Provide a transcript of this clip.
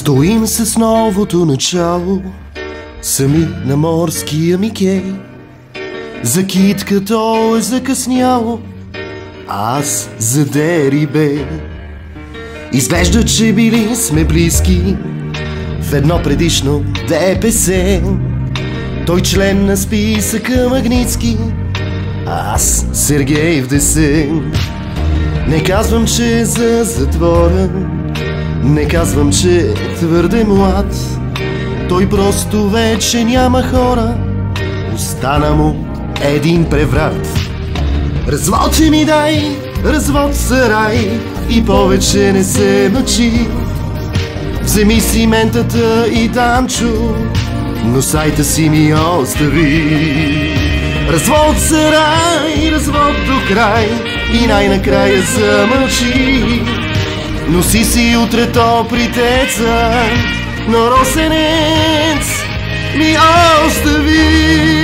Стоим с новото начало, сами на морския ми кей. За китка то е закъсняло, аз за Дерибе. Изглежда, че били сме близки в едно предишно ДПС. Той член на списъка Магнитски, аз Сергей в десен. Не казвам, че е за затвора, не казвам, че е твърде млад. Той просто вече няма хора, остана му един преврат. Развод ми дай, развод сарай, и повече не се мъчи. Вземи си ментата и танчо, но сайта си ми остави. Развод сарай, развод до край, и най-накрая замълчи. Носи си утрето при теца, но росенец ми остави.